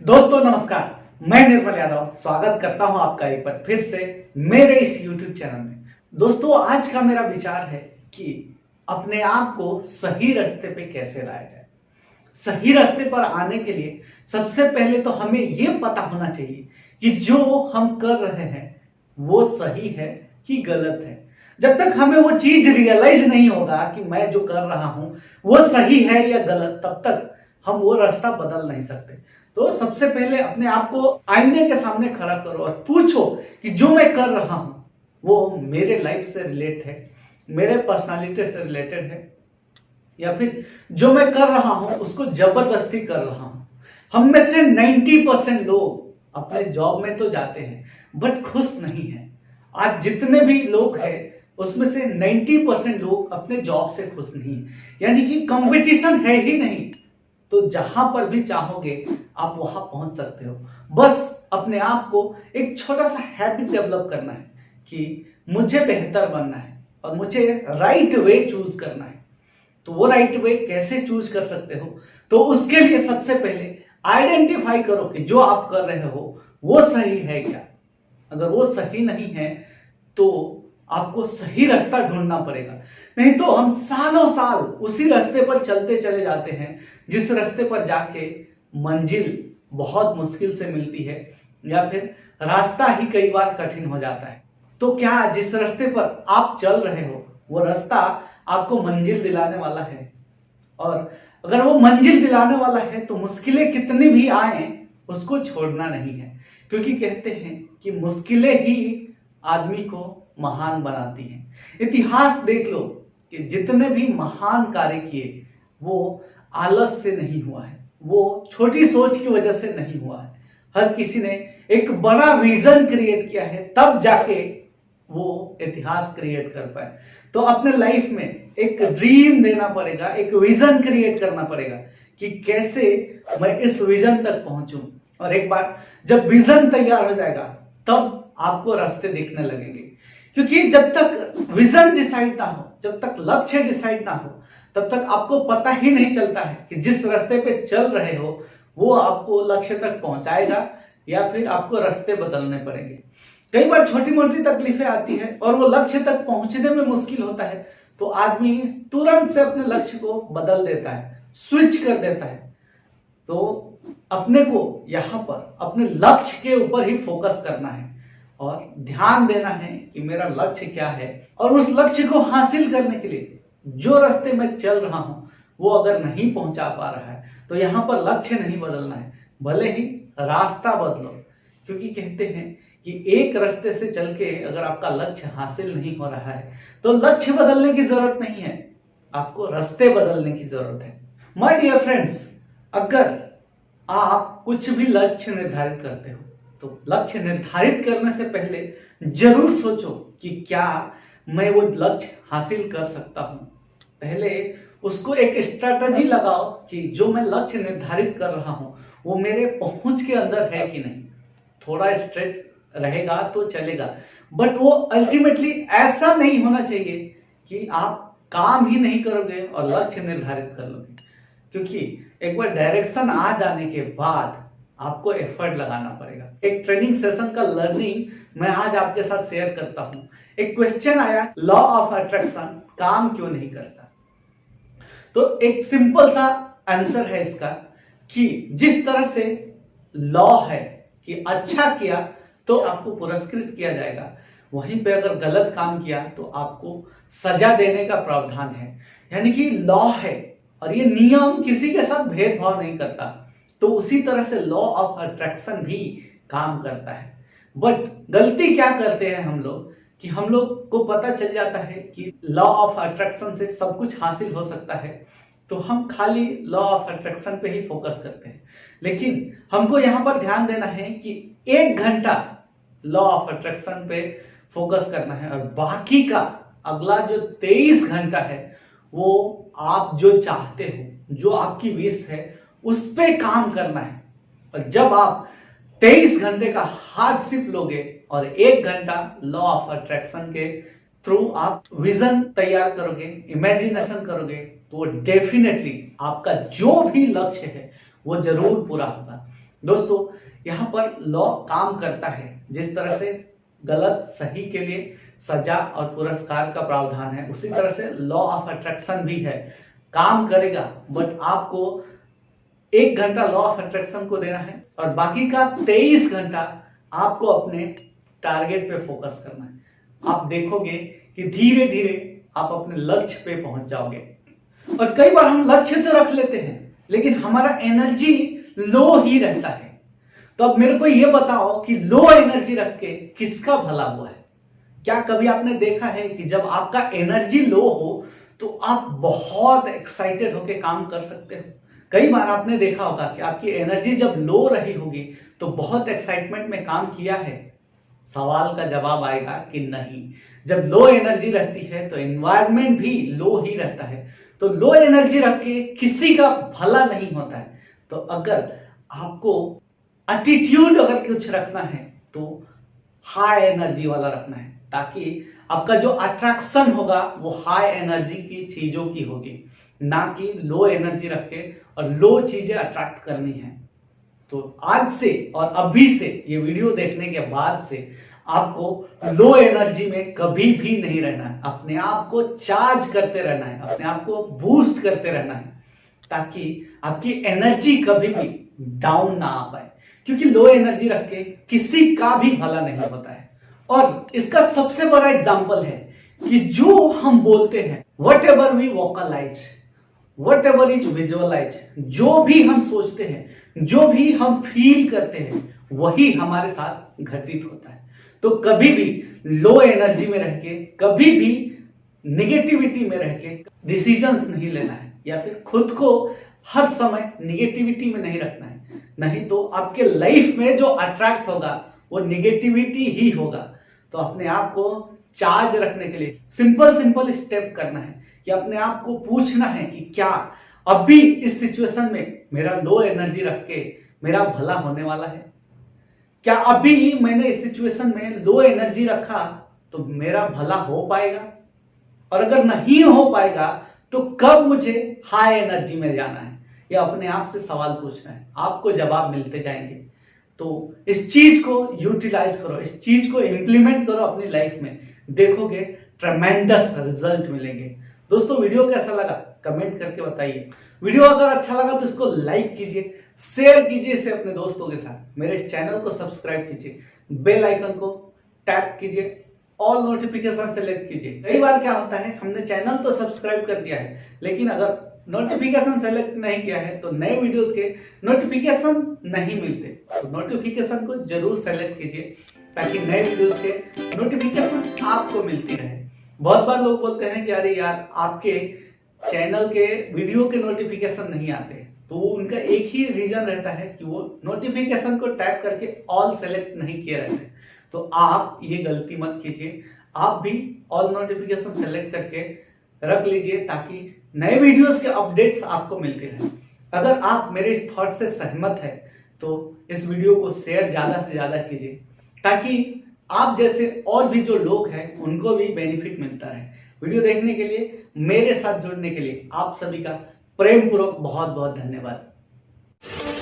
दोस्तों नमस्कार। मैं निर्मल यादव स्वागत करता हूं आपका एक बार फिर से मेरे इस YouTube चैनल में। दोस्तों आज का मेरा विचार है कि अपने आप को सही रास्ते पे कैसे लाया जाए। सही रास्ते पर आने के लिए सबसे पहले तो हमें यह पता होना चाहिए कि जो हम कर रहे हैं वो सही है कि गलत है। जब तक हमें वो चीज रियलाइज नहीं होगा कि मैं जो कर रहा हूं वो सही है या गलत, तब तक हम वो रास्ता बदल नहीं सकते। तो सबसे पहले अपने आप को आईने के सामने खड़ा करो और पूछो कि जो मैं कर रहा हूं वो मेरे लाइफ से रिलेट है, मेरे पर्सनालिटी से रिलेटेड है, या फिर जो मैं कर रहा हूं उसको जबरदस्ती कर रहा हूं। हम में से 90% लोग अपने जॉब में तो जाते हैं बट खुश नहीं है। आज जितने भी लोग हैं उसमें से 90% लोग अपने जॉब से खुश नहीं है, यानी कि कंपटीशन है ही नहीं। तो जहां पर भी चाहोगे आप वहां पहुंच सकते हो। बस अपने आप को एक छोटा सा हैबिट डेवलप करना है कि मुझे बेहतर बनना है और मुझे राइट वे चूज करना है। तो वो राइट वे कैसे चूज कर सकते हो? तो उसके लिए सबसे पहले आइडेंटिफाई करो कि जो आप कर रहे हो वो सही है क्या। अगर वो सही नहीं है तो आपको सही रास्ता ढूंढना पड़ेगा, नहीं तो हम सालों साल उसी रास्ते पर चलते चले जाते हैं जिस रास्ते पर जाके मंजिल बहुत मुश्किल से मिलती है या फिर रास्ता ही कई बार कठिन हो जाता है। तो क्या जिस रास्ते पर आप चल रहे हो वो रास्ता आपको मंजिल दिलाने वाला है? और अगर वो मंजिल दिलाने वाला है तो मुश्किलें कितनी भी आए उसको छोड़ना नहीं है, क्योंकि कहते हैं कि मुश्किलें ही आदमी को महान बनाती हैं। इतिहास देख लो कि जितने भी महान कार्य किए वो आलस से नहीं हुआ है, वो छोटी सोच की वजह से नहीं हुआ है। हर किसी ने एक बड़ा विजन क्रिएट किया है तब जाके वो इतिहास क्रिएट कर पाए। तो अपने लाइफ में एक ड्रीम देना पड़ेगा, एक विजन क्रिएट करना पड़ेगा कि कैसे मैं इस विजन तक पहुंचूं। और एक बार जब विजन तैयार हो जाएगा तब आपको रास्ते दिखने लगेंगे, क्योंकि जब तक विजन डिसाइड ना हो, जब तक लक्ष्य डिसाइड ना हो, तब तक आपको पता ही नहीं चलता है कि जिस रास्ते पे चल रहे हो वो आपको लक्ष्य तक पहुंचाएगा या फिर आपको रास्ते बदलने पड़ेंगे। कई बार छोटी मोटी तकलीफें आती है और वो लक्ष्य तक पहुंचने में मुश्किल होता है तो आदमी तुरंत से अपने लक्ष्य को बदल देता है, स्विच कर देता है। तो अपने को यहां पर अपने लक्ष्य के ऊपर ही फोकस करना है और ध्यान देना है कि मेरा लक्ष्य क्या है, और उस लक्ष्य को हासिल करने के लिए जो रास्ते में चल रहा हूं वो अगर नहीं पहुंचा पा रहा है तो यहां पर लक्ष्य नहीं बदलना है, भले ही रास्ता बदलो। क्योंकि कहते हैं कि एक रास्ते से चल के अगर आपका लक्ष्य हासिल नहीं हो रहा है तो लक्ष्य बदलने की जरूरत नहीं है, आपको रास्ते बदलने की जरूरत है। माय डियर फ्रेंड्स, अगर आप कुछ भी लक्ष्य निर्धारित करते हो तो लक्ष्य निर्धारित करने से पहले जरूर सोचो कि क्या मैं वो लक्ष्य हासिल कर सकता हूं। पहले उसको एक स्ट्रैटेजी लगाओ कि जो मैं लक्ष्य निर्धारित कर रहा हूं वो मेरे पहुंच के अंदर है कि नहीं। थोड़ा स्ट्रेच रहेगा तो चलेगा, बट वो अल्टीमेटली ऐसा नहीं होना चाहिए कि आप काम ही नहीं करोगे और लक्ष्य निर्धारित कर लोगे। क्योंकि एक बार डायरेक्शन आ जाने के बाद आपको एफर्ट लगाना पड़ेगा। एक ट्रेनिंग सेशन का लर्निंग मैं आज आपके साथ शेयर करता हूं। एक क्वेश्चन आया, लॉ ऑफ अट्रैक्शन काम क्यों नहीं करता? तो एक सिंपल सा आंसर है इसका कि जिस तरह से लॉ है कि अच्छा किया तो आपको पुरस्कृत किया जाएगा, वहीं पे अगर गलत काम किया तो आपको सजा देने का प्रावधान है। यानी कि लॉ है और ये नियम किसी के साथ भेदभाव नहीं करता। तो उसी तरह से लॉ ऑफ अट्रैक्शन भी काम करता है। बट गलती क्या करते हैं हम लोग कि हम लोग को पता चल जाता है कि लॉ ऑफ अट्रैक्शन से सब कुछ हासिल हो सकता है तो हम खाली लॉ ऑफ अट्रैक्शन पे ही फोकस करते हैं। लेकिन हमको यहां पर ध्यान देना है कि 1 घंटा लॉ ऑफ अट्रैक्शन पे फोकस करना है और बाकी का अगला जो 23 घंटा है वो आप जो चाहते हो, जो आपकी विश है उस पे काम करना है। और जब आप 23 घंटे का हार्डशिप लोगे और 1 घंटा लॉ ऑफ अट्रैक्शन के थ्रू आप विजन तैयार करोगे, इमेजिनेशन करोगे, तो डेफिनेटली आपका जो भी लक्ष्य है वो जरूर पूरा होगा। दोस्तों यहाँ पर लॉ काम करता है, जिस तरह से गलत सही के लिए सजा और पुरस्कार का प्रावधान है, उसी तरह से लॉ ऑफ अट्रैक्शन भी है, काम करेगा। बट आपको 1 घंटा लॉ ऑफ अट्रैक्शन को देना है और बाकी का 23 घंटा आपको अपने टारगेट पे फोकस करना है। आप देखोगे कि धीरे धीरे आप अपने लक्ष्य पे पहुंच जाओगे। और कई बार हम लक्ष्य तो रख लेते हैं लेकिन हमारा एनर्जी लो ही रहता है। तो अब मेरे को यह बताओ कि लो एनर्जी रख के किसका भला हुआ है? क्या कभी आपने देखा है कि जब आपका एनर्जी लो हो तो आप बहुत एक्साइटेड होकर काम कर सकते हो? कई बार आपने देखा होगा कि आपकी एनर्जी जब लो रही होगी तो बहुत एक्साइटमेंट में काम किया है। सवाल का जवाब आएगा कि नहीं। जब लो एनर्जी रहती है तो एनवायरनमेंट भी लो ही रहता है। तो लो एनर्जी रख के किसी का भला नहीं होता है। तो अगर आपको एटीट्यूड अगर कुछ रखना है तो हाई एनर्जी वाला रखना है, ताकि आपका जो अट्रैक्शन होगा वो हाई एनर्जी की चीजों की होगी, ना कि लो एनर्जी रख के और लो चीजें अट्रैक्ट करनी है। तो आज से और अभी से ये वीडियो देखने के बाद से आपको लो एनर्जी में कभी भी नहीं रहना है। अपने आप को चार्ज करते रहना है, अपने आप को बूस्ट करते रहना है, ताकि आपकी एनर्जी कभी भी डाउन ना आ पाए। क्योंकि लो एनर्जी रख के किसी का भी भला नहीं होता है। और इसका सबसे बड़ा एग्जांपल है कि जो हम बोलते हैं, whatever we vocalise, whatever is visualise, जो भी हम सोचते हैं, जो भी हम फील करते हैं, वही हमारे साथ घटित होता है। तो कभी भी लो एनर्जी में रह के, कभी भी निगेटिविटी में रह के डिसीजंस नहीं लेना है, या फिर खुद को हर समय निगेटिविटी में नहीं रखना है। नहीं तो आपके लाइफ में जो अट्रैक्ट होगा वो निगेटिविटी ही होगा। तो अपने आप को चार्ज रखने के लिए सिंपल स्टेप करना है कि अपने आप को पूछना है कि क्या अभी इस सिचुएशन में मेरा लो एनर्जी रख के मेरा भला होने वाला है? क्या अभी मैंने इस सिचुएशन में लो एनर्जी रखा तो मेरा भला हो पाएगा? और अगर नहीं हो पाएगा तो कब मुझे हाई एनर्जी में जाना है? या अपने आप से सवाल पूछना है, आपको जवाब मिलते जाएंगे। तो इस चीज को यूटिलाइज करो, इस चीज को इंप्लीमेंट करो अपनी लाइफ में, देखोगे ट्रेमेंडस रिजल्ट मिलेंगे। दोस्तों वीडियो कैसा लगा कमेंट करके बताइए। वीडियो अगर अच्छा लगा तो इसको लाइक कीजिए, शेयर कीजिए इसे अपने दोस्तों के साथ, मेरे इस चैनल को सब्सक्राइब कीजिए, बेल आइकन को टैप कीजिए, ऑल नोटिफिकेशन सेलेक्ट कीजिए। कई बार क्या होता है, हमने चैनल तो सब्सक्राइब कर दिया है लेकिन अगर नोटिफिकेशन सेलेक्ट नहीं किया है तो नए वीडियोस के नोटिफिकेशन नहीं मिलते। तो नोटिफिकेशन को जरूर सेलेक्ट कीजिए ताकि नए वीडियोस के नोटिफिकेशन आपको मिलती रहे। बहुत बार लोग बोलते हैं कि अरे यार आपके चैनल के वीडियो के नोटिफिकेशन नहीं आते, तो उनका एक ही रीजन रहता है कि वो नोटिफिकेशन को टैप करके ऑल सेलेक्ट नहीं किए रहते। तो आप ये गलती मत कीजिए, आप भी ऑल नोटिफिकेशन सेलेक्ट करके रख लीजिए ताकि नए वीडियोस के अपडेट्स आपको मिलते रहे। अगर आप मेरे इस थॉट से सहमत है तो इस वीडियो को शेयर ज्यादा से ज्यादा कीजिए ताकि आप जैसे और भी जो लोग हैं उनको भी बेनिफिट मिलता रहे। वीडियो देखने के लिए, मेरे साथ जुड़ने के लिए आप सभी का प्रेम पूर्वक बहुत बहुत धन्यवाद।